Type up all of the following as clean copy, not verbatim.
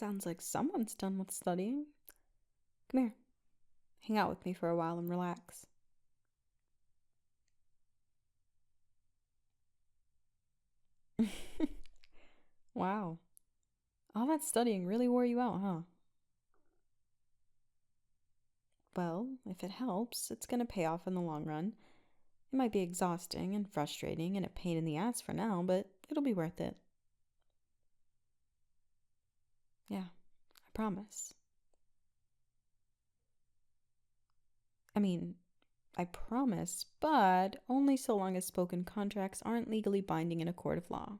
Sounds like someone's done with studying. Come here. Hang out with me for a while and relax. Wow. All that studying really wore you out, huh? Well, if it helps, it's gonna pay off in the long run. It might be exhausting and frustrating and a pain in the ass for now, but it'll be worth it. Yeah, I promise. I mean, I promise, but only so long as spoken contracts aren't legally binding in a court of law.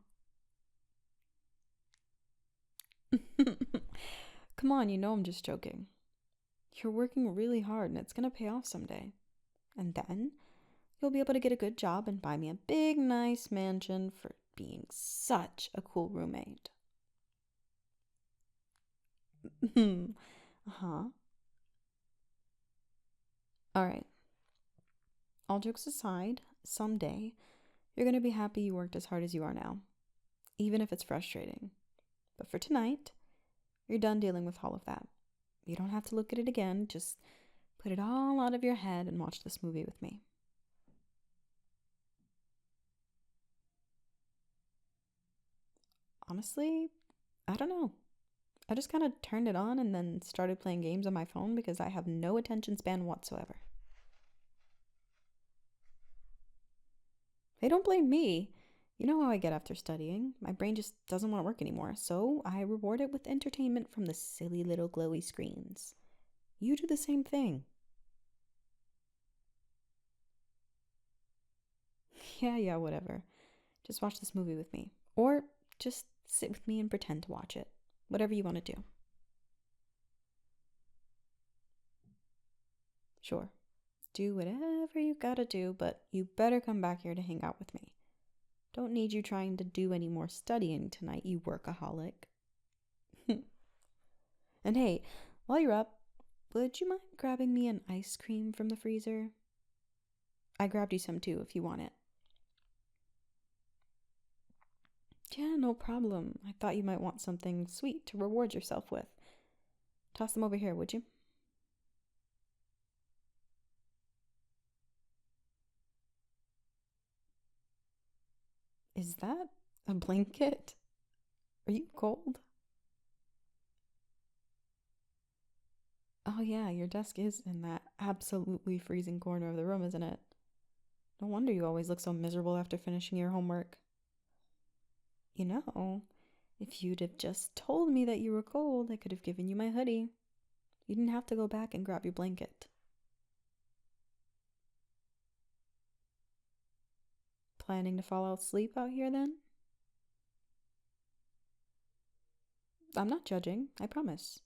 Come on, you know I'm just joking. You're working really hard and it's gonna pay off someday. And then you'll be able to get a good job and buy me a big, nice mansion for being such a cool roommate. Uh-huh. All right. All jokes aside, someday you're gonna be happy you worked as hard as you are now, even if it's frustrating. But for tonight, you're done dealing with all of that. You don't have to look at it again. Just put it all out of your head and watch this movie with me. Honestly, I don't know. I just kind of turned it on and then started playing games on my phone because I have no attention span whatsoever. Hey, don't blame me. You know how I get after studying. My brain just doesn't want to work anymore, so I reward it with entertainment from the silly little glowy screens. You do the same thing. Yeah, whatever. Just watch this movie with me. Or just sit with me and pretend to watch it. Whatever you want to do. Sure. Do whatever you gotta do, but you better come back here to hang out with me. Don't need you trying to do any more studying tonight, you workaholic. And hey, while you're up, would you mind grabbing me an ice cream from the freezer? I grabbed you some too if you want it. Yeah, no problem. I thought you might want something sweet to reward yourself with. Toss them over here, would you? Is that a blanket? Are you cold? Oh, yeah, your desk is in that absolutely freezing corner of the room, isn't it? No wonder you always look so miserable after finishing your homework. You know, if you'd have just told me that you were cold, I could have given you my hoodie. You didn't have to go back and grab your blanket. Planning to fall asleep out here then? I'm not judging, I promise.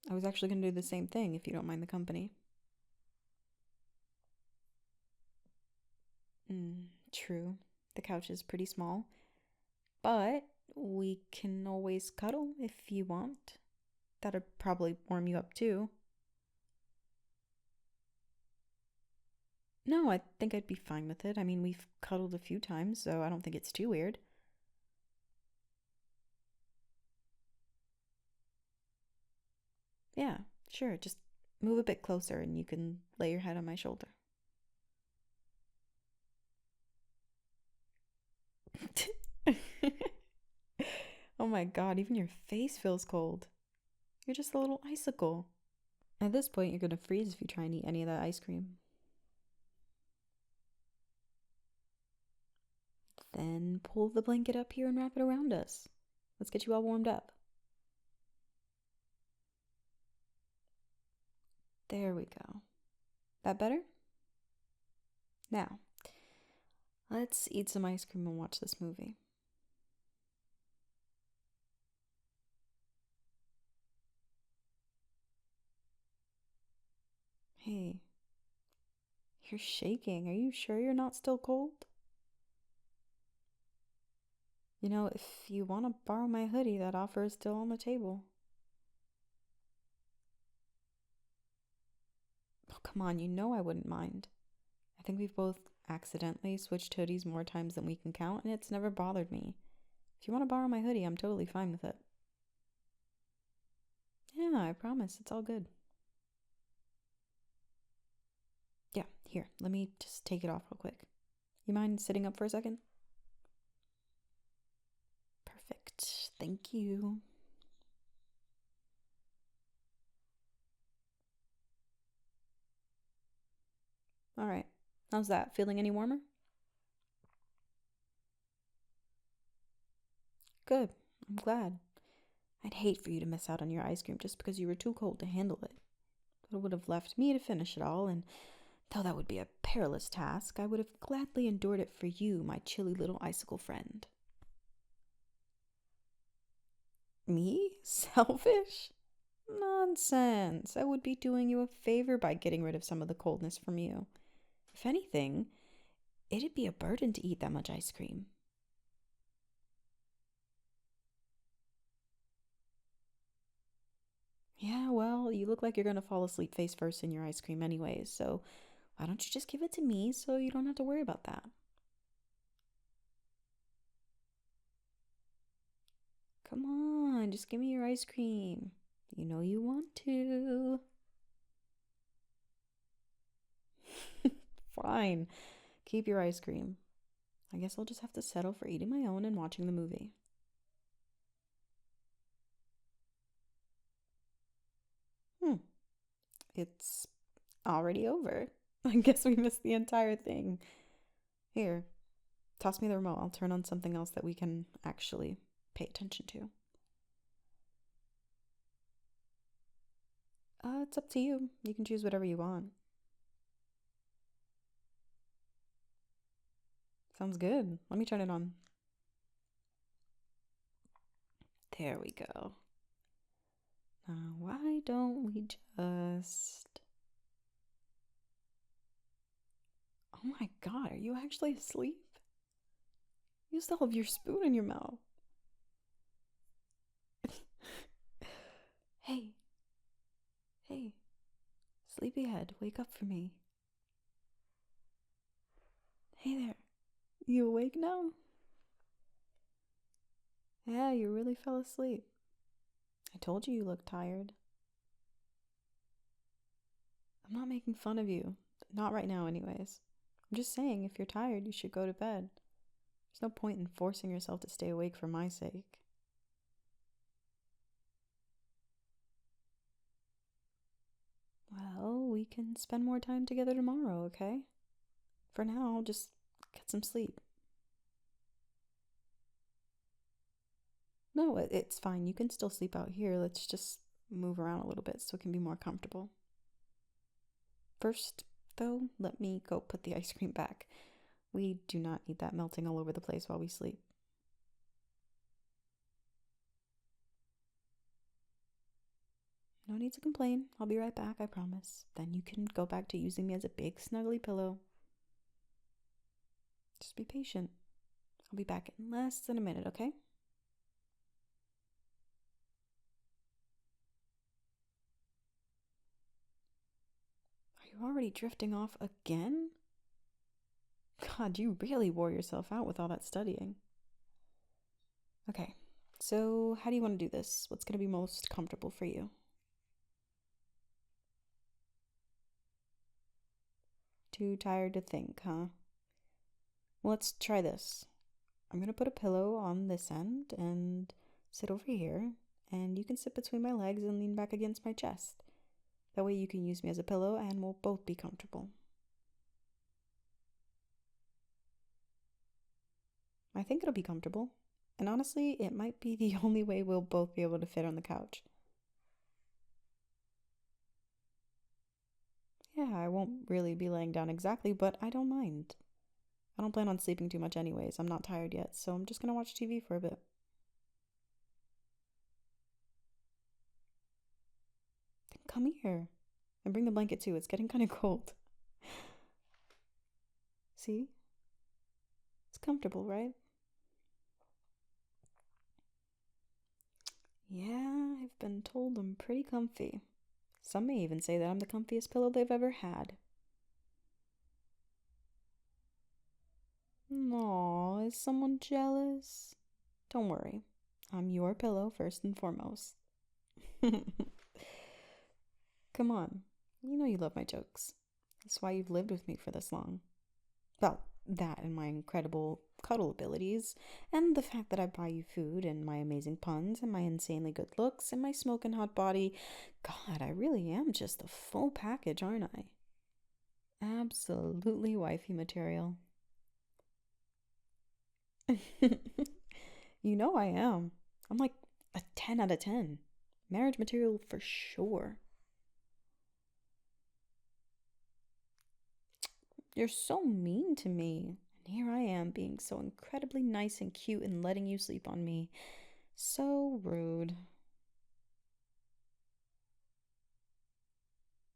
I was actually going to do the same thing if you don't mind the company. True. The couch is pretty small, but we can always cuddle if you want. That'd probably warm you up too. No, I think I'd be fine with it. I mean, we've cuddled a few times, so I don't think it's too weird. Yeah, sure. Just move a bit closer and you can lay your head on my shoulder. Oh my god, even your face feels cold. You're just a little icicle. At this point, you're gonna freeze if you try and eat any of that ice cream. Then pull the blanket up here and wrap it around us. Let's get you all warmed up. There we go. That better? Now, let's eat some ice cream and watch this movie. Hey, you're shaking. Are you sure you're not still cold? You know, if you want to borrow my hoodie, that offer is still on the table. Oh, come on, you know I wouldn't mind. I think we've both accidentally switched hoodies more times than we can count, and it's never bothered me. If you want to borrow my hoodie, I'm totally fine with it. Yeah, I promise. It's all good. Yeah, here. Let me just take it off real quick. You mind sitting up for a second? Perfect. Thank you. All right. How's that? Feeling any warmer? Good. I'm glad. I'd hate for you to miss out on your ice cream just because you were too cold to handle it. But it would have left me to finish it all, and though that would be a perilous task, I would have gladly endured it for you, my chilly little icicle friend. Me? Selfish? Nonsense. I would be doing you a favor by getting rid of some of the coldness from you. If anything, it'd be a burden to eat that much ice cream. Yeah, well, you look like you're gonna fall asleep face first in your ice cream anyways, so why don't you just give it to me so you don't have to worry about that? Come on, just give me your ice cream. You know you want to. Fine. Keep your ice cream. I guess I'll just have to settle for eating my own and watching the movie. Hmm. It's already over. I guess we missed the entire thing. Here, toss me the remote. I'll turn on something else that we can actually pay attention to. It's up to you. You can choose whatever you want. Sounds good. Let me turn it on. There we go. Now, why don't we just... Oh my god, are you actually asleep? You still have your spoon in your mouth. Hey. Hey. Sleepyhead, wake up for me. Hey there. You awake now? Yeah, you really fell asleep. I told you looked tired. I'm not making fun of you. Not right now, anyways. I'm just saying, if you're tired, you should go to bed. There's no point in forcing yourself to stay awake for my sake. Well, we can spend more time together tomorrow, okay? For now, just get some sleep. No, it's fine. You can still sleep out here. Let's just move around a little bit so it can be more comfortable. First, though, let me go put the ice cream back. We do not need that melting all over the place while we sleep. No need to complain. I'll be right back, I promise. Then you can go back to using me as a big snuggly pillow. Just be patient. I'll be back in less than a minute, okay? Are you already drifting off again? God, you really wore yourself out with all that studying. Okay, so how do you want to do this? What's going to be most comfortable for you? Too tired to think, huh? Well, let's try this. I'm going to put a pillow on this end and sit over here, and you can sit between my legs and lean back against my chest. That way you can use me as a pillow and we'll both be comfortable. I think it'll be comfortable. And honestly, it might be the only way we'll both be able to fit on the couch. Yeah, I won't really be laying down exactly, but I don't mind. I don't plan on sleeping too much anyways. I'm not tired yet, so I'm just gonna watch TV for a bit. Then come here. And bring the blanket too. It's getting kind of cold. See? It's comfortable, right? Yeah, I've been told I'm pretty comfy. Some may even say that I'm the comfiest pillow they've ever had. Aw, is someone jealous? Don't worry. I'm your pillow first and foremost. Come on. You know you love my jokes. That's why you've lived with me for this long. Well, that and my incredible cuddle abilities, and the fact that I buy you food, and my amazing puns, and my insanely good looks, and my smoking hot body. God, I really am just the full package, aren't I? Absolutely wifey material. You know I am. I'm like a 10 out of 10. Marriage material for sure. You're so mean to me. And here I am being so incredibly nice and cute and letting you sleep on me. So rude.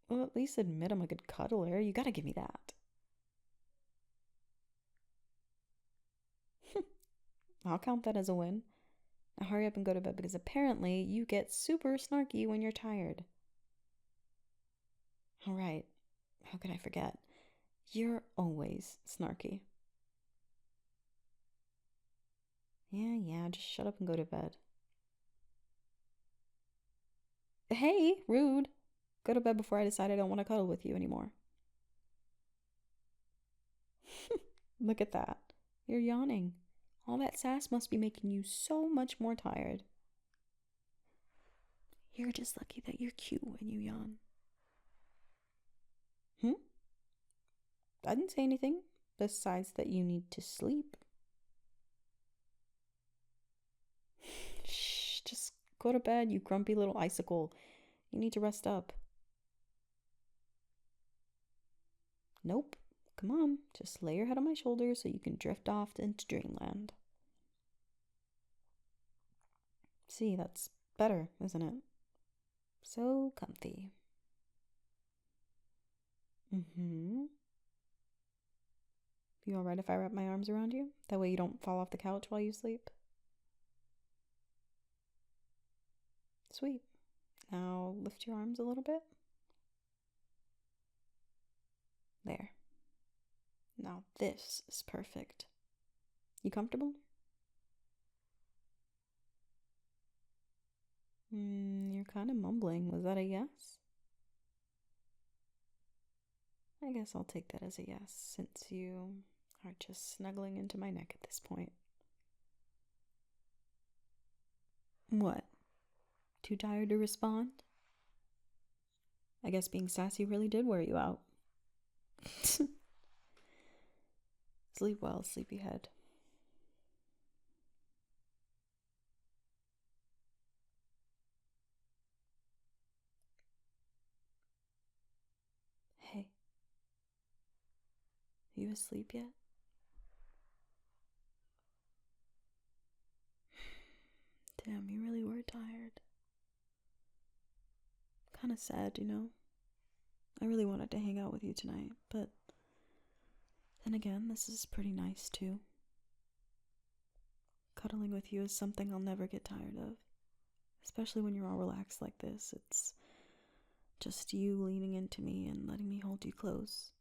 Well, at least admit I'm a good cuddler. You gotta give me that. I'll count that as a win. Now hurry up and go to bed because apparently you get super snarky when you're tired. Alright, how could I forget? You're always snarky. Yeah, just shut up and go to bed. Hey, rude. Go to bed before I decide I don't want to cuddle with you anymore. Look at that. You're yawning. All that sass must be making you so much more tired. You're just lucky that you're cute when you yawn. I didn't say anything besides that you need to sleep. Shh, just go to bed, you grumpy little icicle. You need to rest up. Nope. Come on, just lay your head on my shoulder so you can drift off into dreamland. See, that's better, isn't it? So comfy. You alright if I wrap my arms around you? That way you don't fall off the couch while you sleep? Sweet. Now lift your arms a little bit. There. Now this is perfect. You comfortable? You're kind of mumbling. Was that a yes? I guess I'll take that as a yes, since you are just snuggling into my neck at this point. What? Too tired to respond? I guess being sassy really did wear you out. Sleep well, sleepyhead. Hey. You asleep yet? Damn, you really were tired. Kinda sad, you know? I really wanted to hang out with you tonight, but then again, this is pretty nice too. Cuddling with you is something I'll never get tired of. Especially when you're all relaxed like this. It's just you leaning into me and letting me hold you close.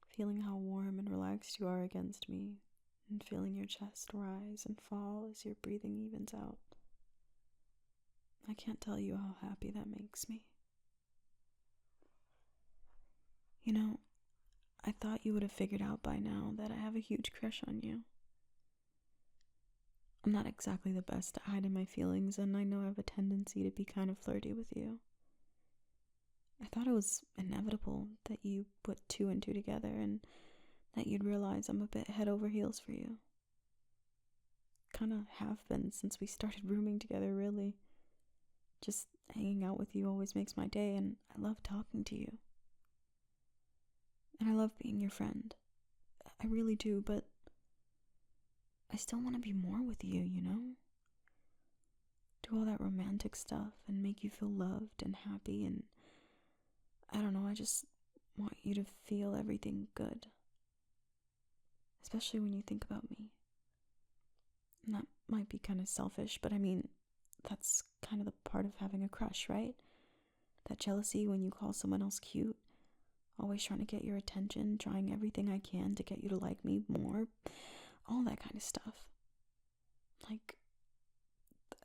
Feeling how warm and relaxed you are against me, and feeling your chest rise and fall as your breathing evens out. I can't tell you how happy that makes me. You know, I thought you would have figured out by now that I have a huge crush on you. I'm not exactly the best at hiding my feelings, and I know I have a tendency to be kind of flirty with you. I thought it was inevitable that you put two and two together and that you'd realize I'm a bit head over heels for you. Kinda have been since we started rooming together, really. Just hanging out with you always makes my day, and I love talking to you. And I love being your friend. I really do, but I still want to be more with you, you know? Do all that romantic stuff and make you feel loved and happy, and I don't know, I just want you to feel everything good. Especially when you think about me. And that might be kind of selfish, but I mean, that's kind of the part of having a crush, right? That jealousy when you call someone else cute. Always trying to get your attention, trying everything I can to get you to like me more. All that kind of stuff. Like,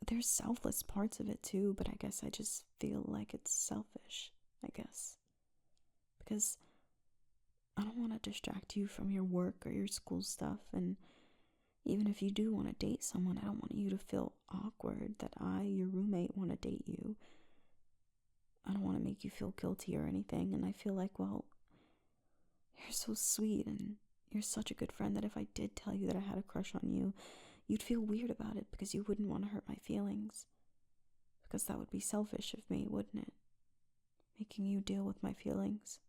there's selfless parts of it too, but I guess I just feel like it's selfish. I guess. Because I don't want to distract you from your work or your school stuff, and even if you do want to date someone, I don't want you to feel awkward that I, your roommate, want to date you. I don't want to make you feel guilty or anything, and I feel like, well, you're so sweet and you're such a good friend that if I did tell you that I had a crush on you, you'd feel weird about it because you wouldn't want to hurt my feelings. Because that would be selfish of me, wouldn't it? Making you deal with my feelings.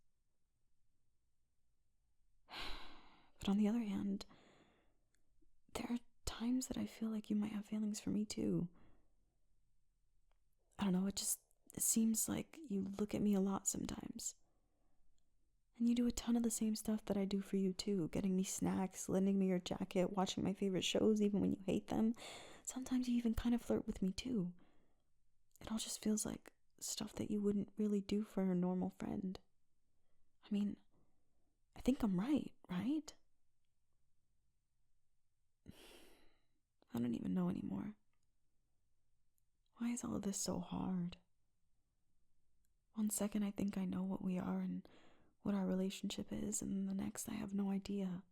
But on the other hand, there are times that I feel like you might have feelings for me too. I don't know, it seems like you look at me a lot sometimes. And you do a ton of the same stuff that I do for you too. Getting me snacks, lending me your jacket, watching my favorite shows even when you hate them. Sometimes you even kind of flirt with me too. It all just feels like stuff that you wouldn't really do for a normal friend. I mean, I think I'm right? I don't even know anymore. Why is all of this so hard? One second I think I know what we are and what our relationship is, and the next I have no idea.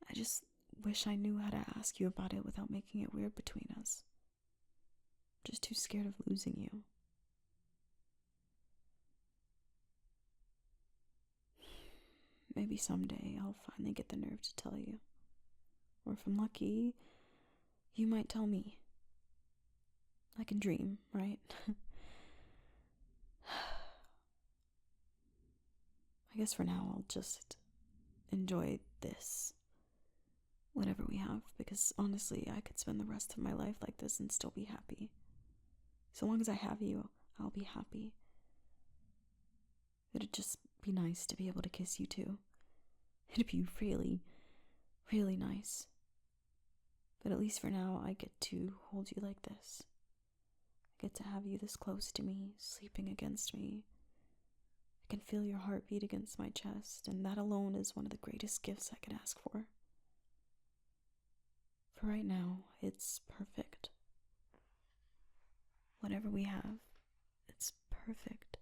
I just wish I knew how to ask you about it without making it weird between us. I'm just too scared of losing you. Maybe someday I'll finally get the nerve to tell you. Or if I'm lucky, you might tell me. I can dream, right? I guess for now I'll just enjoy this, whatever we have, because honestly I could spend the rest of my life like this and still be happy. So long as I have you, I'll be happy. It'd just be nice to be able to kiss you too. It'd be really, really nice. But at least for now I get to hold you like this. I get to have you this close to me, sleeping against me. I can feel your heartbeat against my chest, and that alone is one of the greatest gifts I could ask for. For right now, it's perfect. Whatever we have, it's perfect.